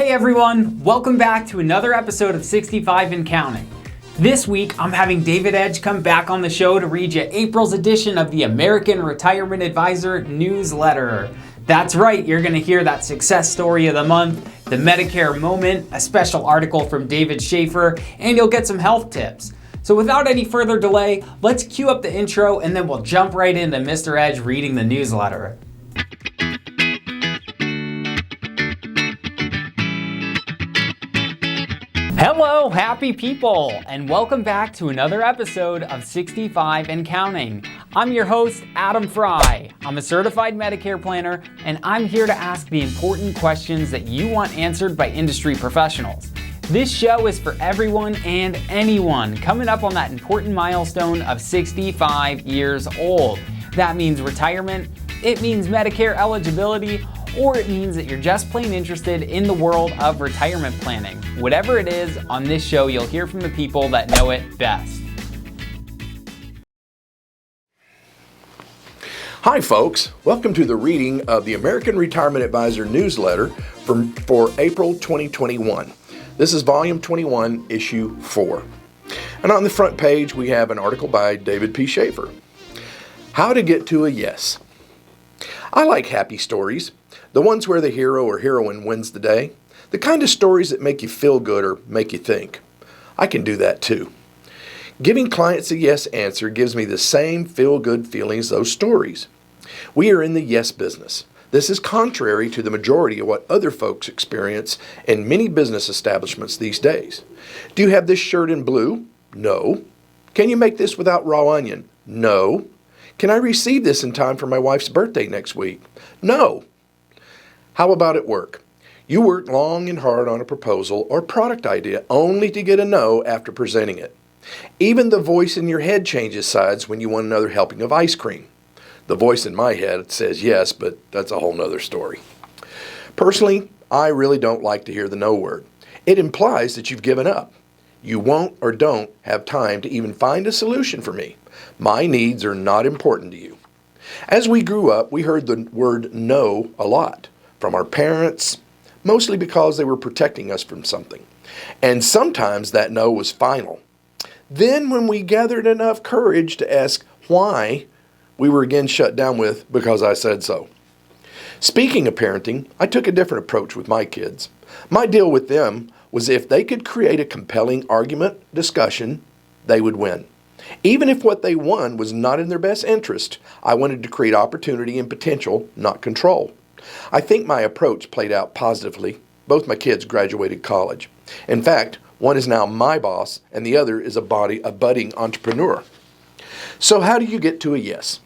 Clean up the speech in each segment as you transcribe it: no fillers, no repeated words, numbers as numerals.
Hey everyone, welcome back to another episode of 65 and Counting. This week, I'm having David Edge come back on the show to read you April's edition of the American Retirement Advisor newsletter. That's right, you're going to hear that success story of the month, the Medicare moment, a special article from David Schaefer, and you'll get some health tips. So without any further delay, let's cue up the intro and then we'll jump right into Mr. Edge reading the newsletter. Hello, happy people, and welcome back to another episode of 65 and Counting. I'm your host, Adam Fry. I'm a certified Medicare planner, and I'm here to ask the important questions that you want answered by industry professionals. This show is for everyone and anyone coming up on that important milestone of 65 years old. That means retirement, it means Medicare eligibility, or it means that you're just plain interested in the world of retirement planning. Whatever it is, on this show, you'll hear from the people that know it best. Hi folks, welcome to the reading of the American Retirement Advisor newsletter for April 2021. This is volume 21, issue 4. And on the front page, we have an article by David P. Schaefer. How to get to a yes. I like happy stories. The ones where the hero or heroine wins the day. The kind of stories that make you feel good or make you think. I can do that too. Giving clients a yes answer gives me the same feel-good feeling as those stories. We are in the yes business. This is contrary to the majority of what other folks experience in many business establishments these days. Do you have this shirt in blue? No. Can you make this without raw onion? No. Can I receive this in time for my wife's birthday next week? No. How about at work? You work long and hard on a proposal or product idea only to get a no after presenting it. Even the voice in your head changes sides when you want another helping of ice cream. The voice in my head says yes, but that's a whole nother story. Personally, I really don't like to hear the no word. It implies that you've given up. You won't or don't have time to even find a solution for me. My needs are not important to you. As we grew up, we heard the word no a lot from our parents, mostly because they were protecting us from something. And sometimes that no was final. Then when we gathered enough courage to ask why, we were again shut down with, because I said so. Speaking of parenting, I took a different approach with my kids. My deal with them was if they could create a compelling argument, discussion, they would win. Even if what they won was not in their best interest, I wanted to create opportunity and potential, not control. I think my approach played out positively. Both my kids graduated college. In fact, one is now my boss and the other is a budding entrepreneur. So how do you get to a yes?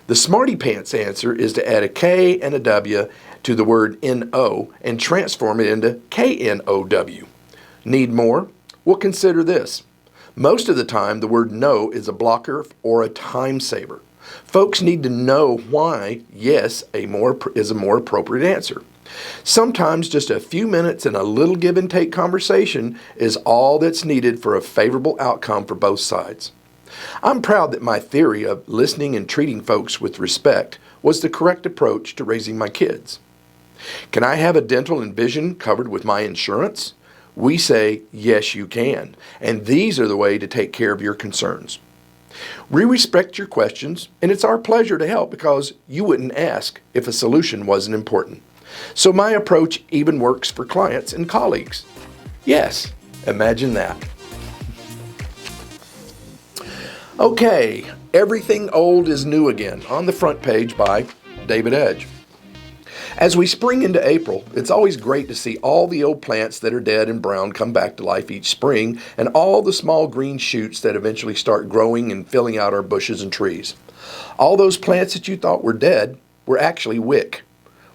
The smarty pants answer is to add a K and a W to the word N-O and transform it into K-N-O-W. Need more? Well, consider this. Most of the time, the word no is a blocker or a time saver. Folks need to know why yes is a more appropriate answer. Sometimes just a few minutes and a little give and take conversation is all that's needed for a favorable outcome for both sides. I'm proud that my theory of listening and treating folks with respect was the correct approach to raising my kids. Can I have a dental and vision covered with my insurance? We say, yes, you can, and these are the way to take care of your concerns. We respect your questions, and it's our pleasure to help because you wouldn't ask if a solution wasn't important. So my approach even works for clients and colleagues. Yes, imagine that. Okay, Everything Old is New Again, on the front page by David Edge. As we spring into April, it's always great to see all the old plants that are dead and brown come back to life each spring, and all the small green shoots that eventually start growing and filling out our bushes and trees. All those plants that you thought were dead were actually wick.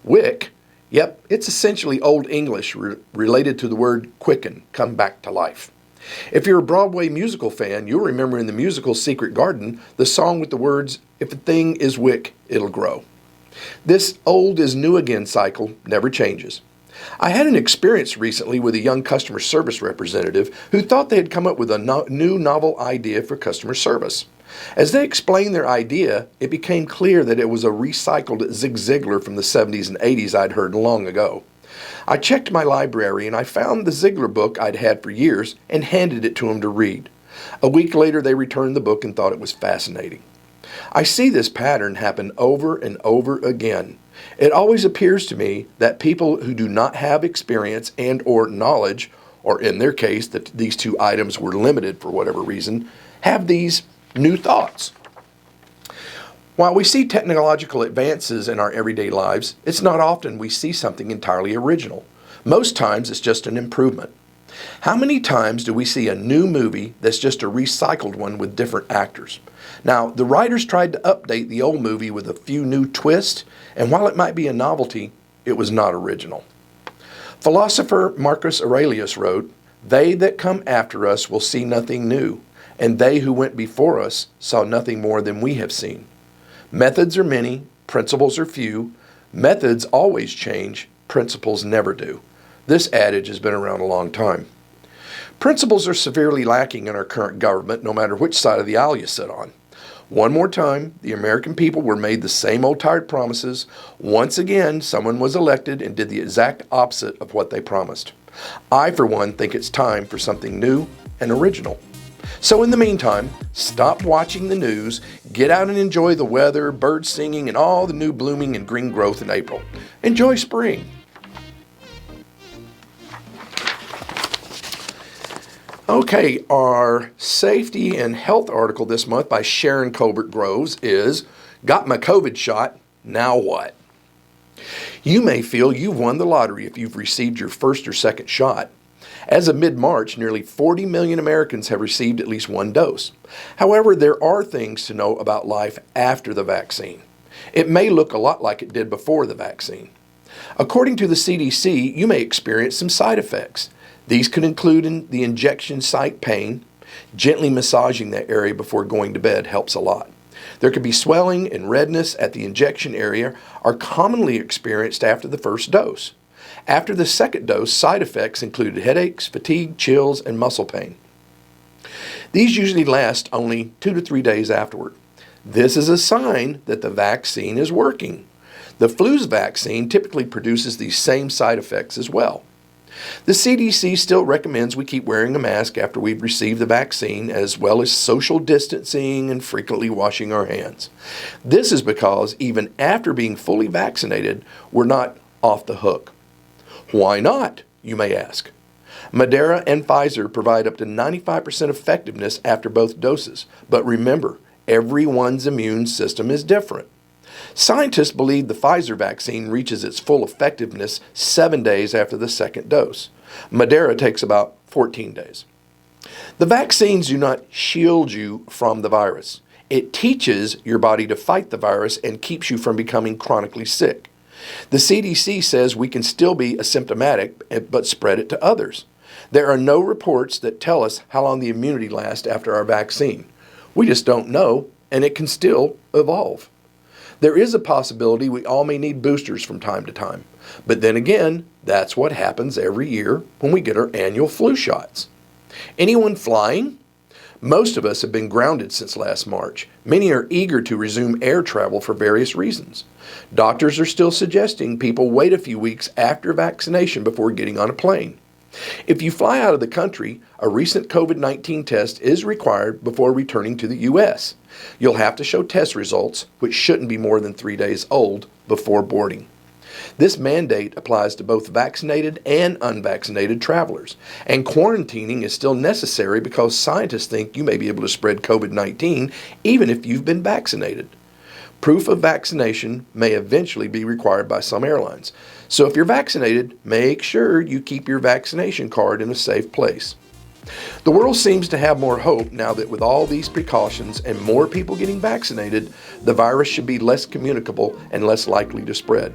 Wick? Yep, it's essentially Old English related to the word quicken, come back to life. If you're a Broadway musical fan, you'll remember in the musical Secret Garden, the song with the words, "If a thing is wick, it'll grow." This old is new again cycle never changes. I had an experience recently with a young customer service representative who thought they had come up with a new novel idea for customer service. As they explained their idea, it became clear that it was a recycled Zig Ziglar from the 70s and 80s I'd heard long ago. I checked my library and I found the Ziegler book I'd had for years and handed it to them to read. A week later, they returned the book and thought it was fascinating. I see this pattern happen over and over again. It always appears to me that people who do not have experience and or knowledge, or in their case that these two items were limited for whatever reason, have these new thoughts. While we see technological advances in our everyday lives, it's not often we see something entirely original. Most times it's just an improvement. How many times do we see a new movie that's just a recycled one with different actors? Now, the writers tried to update the old movie with a few new twists, and while it might be a novelty, it was not original. Philosopher Marcus Aurelius wrote, "They that come after us will see nothing new, and they who went before us saw nothing more than we have seen." Methods are many, principles are few. Methods always change, principles never do. This adage has been around a long time. Principles are severely lacking in our current government, no matter which side of the aisle you sit on. One more time, the American people were made the same old tired promises. Once again, someone was elected and did the exact opposite of what they promised. I, for one, think it's time for something new and original. So in the meantime, stop watching the news, get out and enjoy the weather, birds singing, and all the new blooming and green growth in April. Enjoy spring. Okay, our safety and health article this month by Sharon Colbert Groves is, "Got my COVID shot, now what?" You may feel you've won the lottery if you've received your first or second shot. As of mid-March, nearly 40 million Americans have received at least one dose. However, there are things to know about life after the vaccine. It may look a lot like it did before the vaccine. According to the CDC, you may experience some side effects. These could include the injection site pain. Gently massaging that area before going to bed helps a lot. There could be swelling and redness at the injection area are commonly experienced after the first dose. After the second dose, side effects included headaches, fatigue, chills, and muscle pain. These usually last only 2 to 3 days afterward. This is a sign that the vaccine is working. The flu's vaccine typically produces these same side effects as well. The CDC still recommends we keep wearing a mask after we've received the vaccine, as well as social distancing and frequently washing our hands. This is because even after being fully vaccinated, we're not off the hook. Why not, you may ask? Moderna and Pfizer provide up to 95% effectiveness after both doses. But remember, everyone's immune system is different. Scientists believe the Pfizer vaccine reaches its full effectiveness 7 days after the second dose. Moderna takes about 14 days. The vaccines do not shield you from the virus. It teaches your body to fight the virus and keeps you from becoming chronically sick. The CDC says we can still be asymptomatic but spread it to others. There are no reports that tell us how long the immunity lasts after our vaccine. We just don't know, and it can still evolve. There is a possibility we all may need boosters from time to time. But then again, that's what happens every year when we get our annual flu shots. Anyone flying? Most of us have been grounded since last March. Many are eager to resume air travel for various reasons. Doctors are still suggesting people wait a few weeks after vaccination before getting on a plane. If you fly out of the country, a recent COVID-19 test is required before returning to the U.S. You'll have to show test results, which shouldn't be more than 3 days old, before boarding. This mandate applies to both vaccinated and unvaccinated travelers, and quarantining is still necessary because scientists think you may be able to spread COVID-19 even if you've been vaccinated. Proof of vaccination may eventually be required by some airlines, so if you're vaccinated, make sure you keep your vaccination card in a safe place. The world seems to have more hope now that with all these precautions and more people getting vaccinated, the virus should be less communicable and less likely to spread.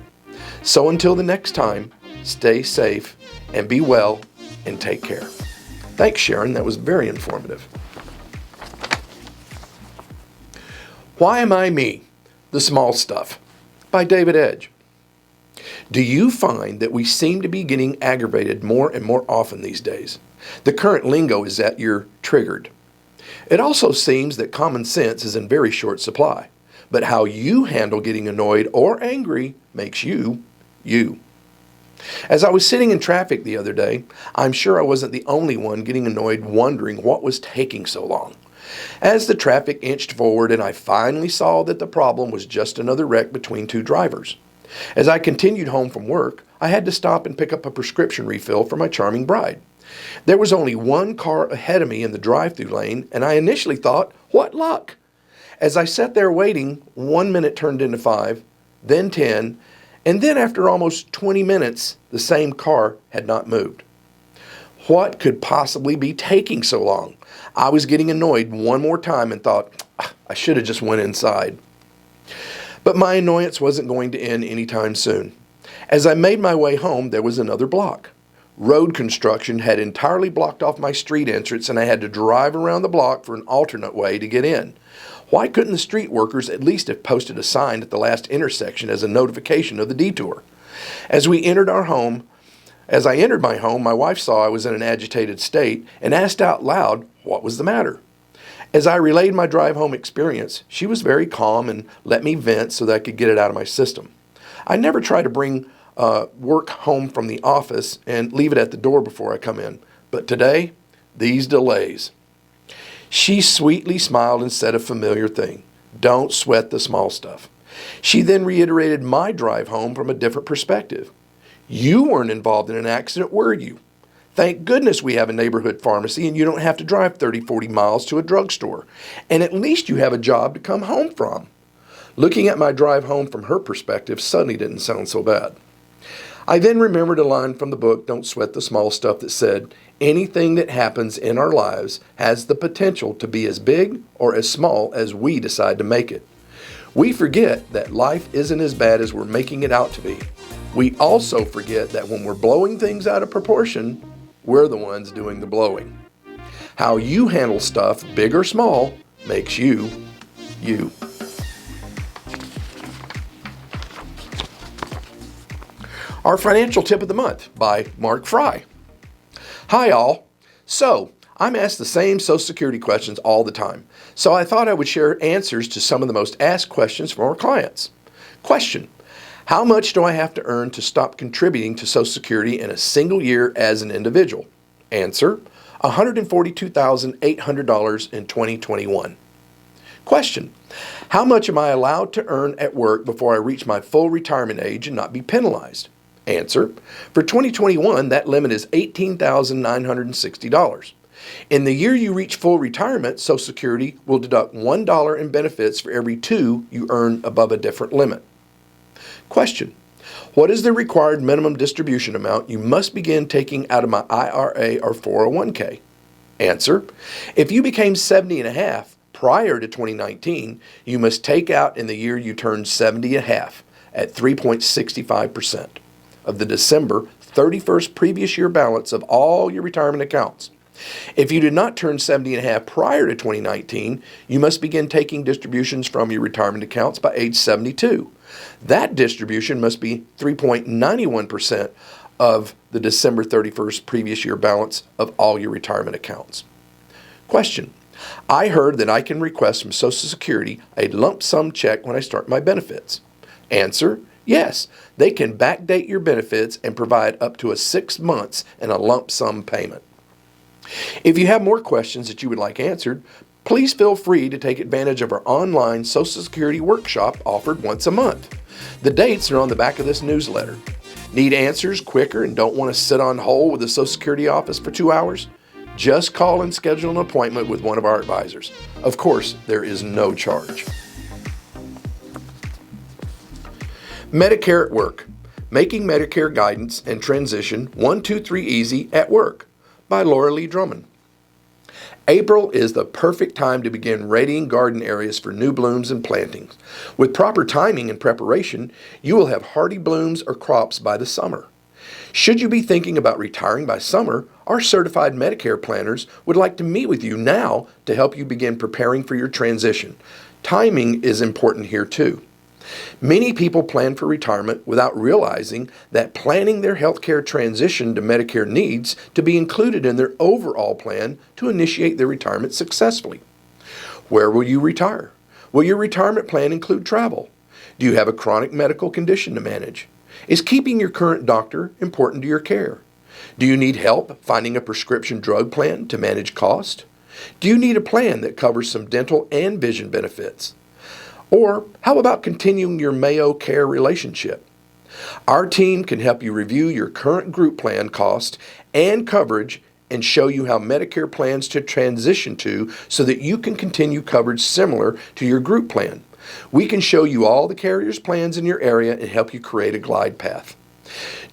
So until the next time, stay safe and be well and take care. Thanks, Sharon. That was very informative. Why Am I Me? The Small Stuff by David Edge. Do you find that we seem to be getting aggravated more and more often these days? The current lingo is that you're triggered. It also seems that common sense is in very short supply. But how you handle getting annoyed or angry makes you, you. As I was sitting in traffic the other day, I'm sure I wasn't the only one getting annoyed wondering what was taking so long. As the traffic inched forward and I finally saw that the problem was just another wreck between two drivers. As I continued home from work, I had to stop and pick up a prescription refill for my charming bride. There was only one car ahead of me in the drive-through lane, and I initially thought, what luck? As I sat there waiting, 1 minute turned into 5, then 10, and then after almost 20 minutes, the same car had not moved. What could possibly be taking so long? I was getting annoyed one more time and thought, I should have just went inside. But my annoyance wasn't going to end anytime soon. As I made my way home, there was another block. Road construction had entirely blocked off my street entrance, and I had to drive around the block for an alternate way to get in. Why couldn't the street workers at least have posted a sign at the last intersection as a notification of the detour? As I entered my home, my wife saw I was in an agitated state and asked out loud what was the matter. As I relayed my drive home experience, she was very calm and let me vent so that I could get it out of my system. I never try to bring work home from the office and leave it at the door before I come in. But today, these delays. She sweetly smiled and said a familiar thing. Don't sweat the small stuff. She then reiterated my drive home from a different perspective. You weren't involved in an accident, were you? Thank goodness we have a neighborhood pharmacy and you don't have to drive 30, 40 miles to a drugstore. And at least you have a job to come home from. Looking at my drive home from her perspective suddenly didn't sound so bad. I then remembered a line from the book, Don't Sweat the Small Stuff, that said, anything that happens in our lives has the potential to be as big or as small as we decide to make it. We forget that life isn't as bad as we're making it out to be. We also forget that when we're blowing things out of proportion, we're the ones doing the blowing. How you handle stuff, big or small, makes you, you. Our financial tip of the month by Mark Fry. Hi all. So, I'm asked the same Social Security questions all the time. So I thought I would share answers to some of the most asked questions from our clients. Question: how much do I have to earn to stop contributing to Social Security in a single year as an individual? Answer: $142,800 in 2021. Question: how much am I allowed to earn at work before I reach my full retirement age and not be penalized? Answer: for 2021, that limit is $18,960. In the year you reach full retirement, Social Security will deduct $1 in benefits for every 2 you earn above a different limit. Question: what is the required minimum distribution amount you must begin taking out of my IRA or 401k? Answer: if you became 70 and a half prior to 2019, you must take out in the year you turned 70 and a half at 3.65% of the December 31st previous year balance of all your retirement accounts. If you did not turn 70 and a half prior to 2019, you must begin taking distributions from your retirement accounts by age 72. That distribution must be 3.91% of the December 31st previous year balance of all your retirement accounts. Question: I heard that I can request from Social Security a lump sum check when I start my benefits. Answer: yes, they can backdate your benefits and provide up to 6 months in a lump sum payment. If you have more questions that you would like answered, please feel free to take advantage of our online Social Security workshop offered once a month. The dates are on the back of this newsletter. Need answers quicker and don't want to sit on hold with the Social Security office for 2 hours? Just call and schedule an appointment with one of our advisors. Of course, there is no charge. Medicare at Work: Making Medicare Guidance and Transition 1, 2, 3 Easy at Work by Laura Lee Drummond. April is the perfect time to begin readying garden areas for new blooms and plantings. With proper timing and preparation, you will have hardy blooms or crops by the summer. Should you be thinking about retiring by summer, our certified Medicare planners would like to meet with you now to help you begin preparing for your transition. Timing is important here too. Many people plan for retirement without realizing that planning their healthcare transition to Medicare needs to be included in their overall plan to initiate their retirement successfully. Where will you retire? Will your retirement plan include travel? Do you have a chronic medical condition to manage? Is keeping your current doctor important to your care? Do you need help finding a prescription drug plan to manage cost? Do you need a plan that covers some dental and vision benefits? Or how about continuing your Mayo Care relationship? Our team can help you review your current group plan cost and coverage and show you how Medicare plans to transition to so that you can continue coverage similar to your group plan. We can show you all the carriers' plans in your area and help you create a glide path.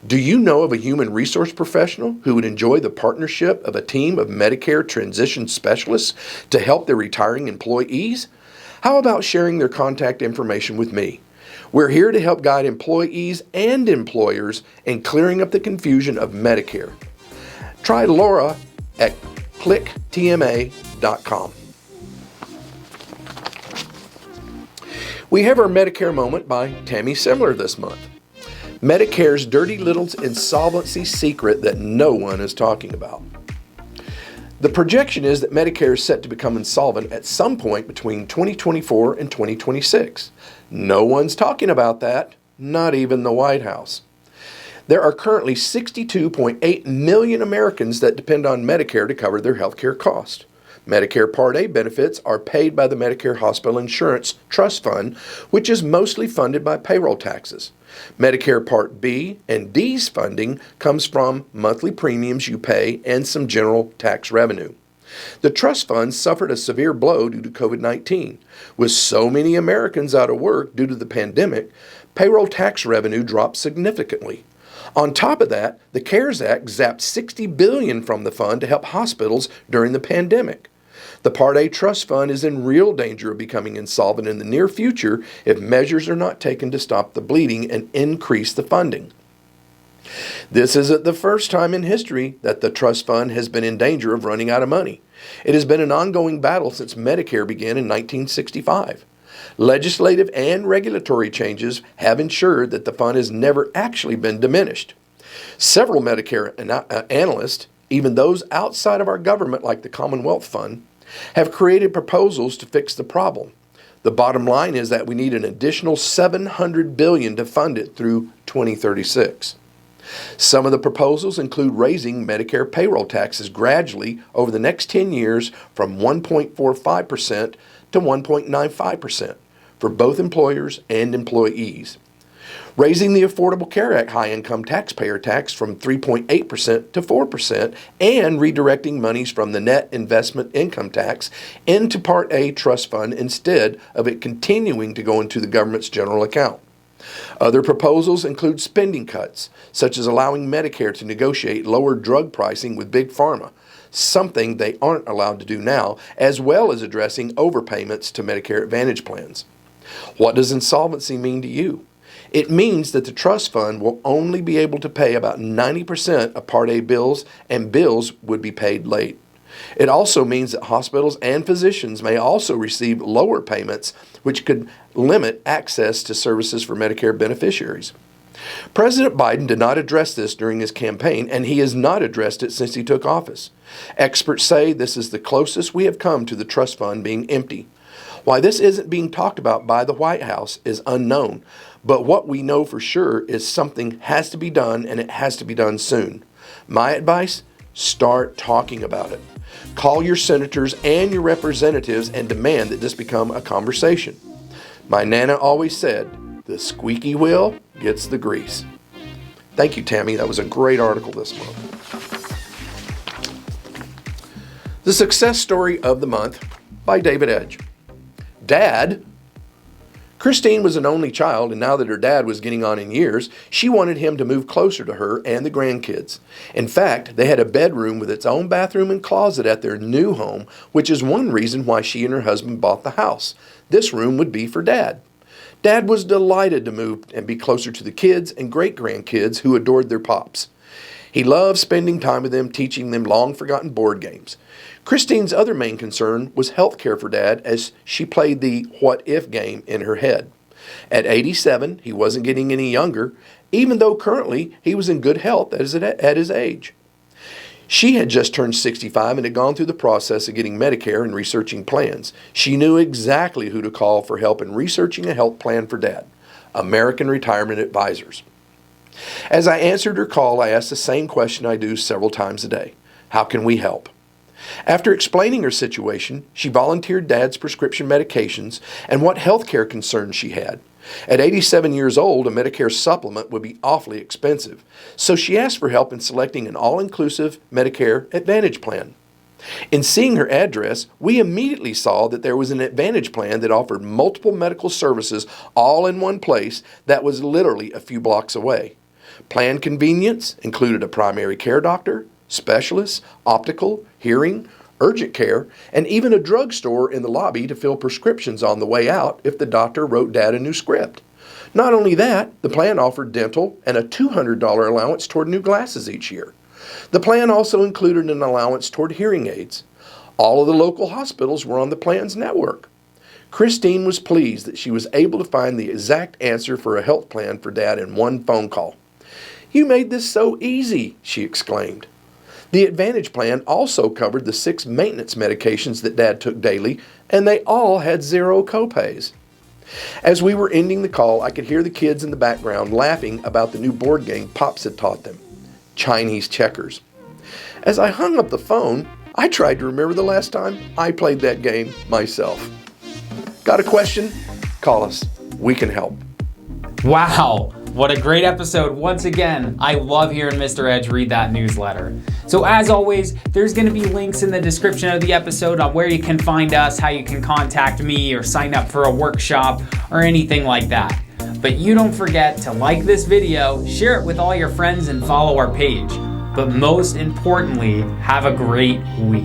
Do you know of a human resource professional who would enjoy the partnership of a team of Medicare transition specialists to help their retiring employees? How about sharing their contact information with me? We're here to help guide employees and employers in clearing up the confusion of Medicare. Try Laura at clicktma.com. We have our Medicare moment by Tammy Simler this month. Medicare's dirty little insolvency secret that no one is talking about. The projection is that Medicare is set to become insolvent at some point between 2024 and 2026. No one's talking about that, not even the White House. There are currently 62.8 million Americans that depend on Medicare to cover their health care costs. Medicare Part A benefits are paid by the Medicare Hospital Insurance Trust Fund, which is mostly funded by payroll taxes. Medicare Part B and D's funding comes from monthly premiums you pay and some general tax revenue. The trust fund suffered a severe blow due to COVID-19. With so many Americans out of work due to the pandemic, payroll tax revenue dropped significantly. On top of that, the CARES Act zapped $60 billion from the fund to help hospitals during the pandemic. The Part A trust fund is in real danger of becoming insolvent in the near future if measures are not taken to stop the bleeding and increase the funding. This isn't the first time in history that the trust fund has been in danger of running out of money. It has been an ongoing battle since Medicare began in 1965. Legislative and regulatory changes have ensured that the fund has never actually been diminished. Several Medicare analysts, even those outside of our government like the Commonwealth Fund, have created proposals to fix the problem. The bottom line is that we need an additional $700 billion to fund it through 2036. Some of the proposals include raising Medicare payroll taxes gradually over the next 10 years from 1.45% to 1.95% for both employers and employees. Raising the Affordable Care Act high-income taxpayer tax from 3.8% to 4% and redirecting monies from the net investment income tax into Part A trust fund instead of it continuing to go into the government's general account. Other proposals include spending cuts, such as allowing Medicare to negotiate lower drug pricing with Big Pharma, something they aren't allowed to do now, as well as addressing overpayments to Medicare Advantage plans. What does insolvency mean to you? It means that the trust fund will only be able to pay about 90% of Part A bills, and bills would be paid late. It also means that hospitals and physicians may also receive lower payments, which could limit access to services for Medicare beneficiaries. President Biden did not address this during his campaign, and he has not addressed it since he took office. Experts say this is the closest we have come to the trust fund being empty. Why this isn't being talked about by the White House is unknown, but what we know for sure is something has to be done, and it has to be done soon. My advice? Start talking about it. Call your senators and your representatives and demand that this become a conversation. My Nana always said, the squeaky wheel gets the grease. Thank you, Tammy. That was a great article this month. The Success Story of the Month by David Edge. Dad. Christine was an only child, and now that her dad was getting on in years, she wanted him to move closer to her and the grandkids. In fact, they had a bedroom with its own bathroom and closet at their new home, which is one reason why she and her husband bought the house. This room would be for Dad. Dad was delighted to move and be closer to the kids and great-grandkids who adored their pops. He loved spending time with them, teaching them long-forgotten board games. Christine's other main concern was health care for Dad as she played the what-if game in her head. At 87, he wasn't getting any younger, even though currently he was in good health at his age. She had just turned 65 and had gone through the process of getting Medicare and researching plans. She knew exactly who to call for help in researching a health plan for Dad: American Retirement Advisors. As I answered her call, I asked the same question I do several times a day. How can we help? After explaining her situation, she volunteered Dad's prescription medications and what health care concerns she had. At 87 years old, a Medicare supplement would be awfully expensive, so she asked for help in selecting an all-inclusive Medicare Advantage plan. In seeing her address, we immediately saw that there was an Advantage plan that offered multiple medical services all in one place that was literally a few blocks away. Plan convenience included a primary care doctor, specialists, optical, hearing, urgent care, and even a drugstore in the lobby to fill prescriptions on the way out if the doctor wrote Dad a new script. Not only that, the plan offered dental and a $200 allowance toward new glasses each year. The plan also included an allowance toward hearing aids. All of the local hospitals were on the plan's network. Christine was pleased that she was able to find the exact answer for a health plan for Dad in one phone call. "You made this so easy," she exclaimed. The Advantage plan also covered the 6 maintenance medications that Dad took daily, and they all had 0 copays. As we were ending the call, I could hear the kids in the background laughing about the new board game Pops had taught them, Chinese checkers. As I hung up the phone, I tried to remember the last time I played that game myself. Got a question? Call us. We can help. Wow, what a great episode. Once again, I love hearing Mr. Edge read that newsletter. So as always, there's going to be links in the description of the episode on where you can find us, how you can contact me or sign up for a workshop or anything like that. But you don't forget to like this video, share it with all your friends, and follow our page. But most importantly, have a great week.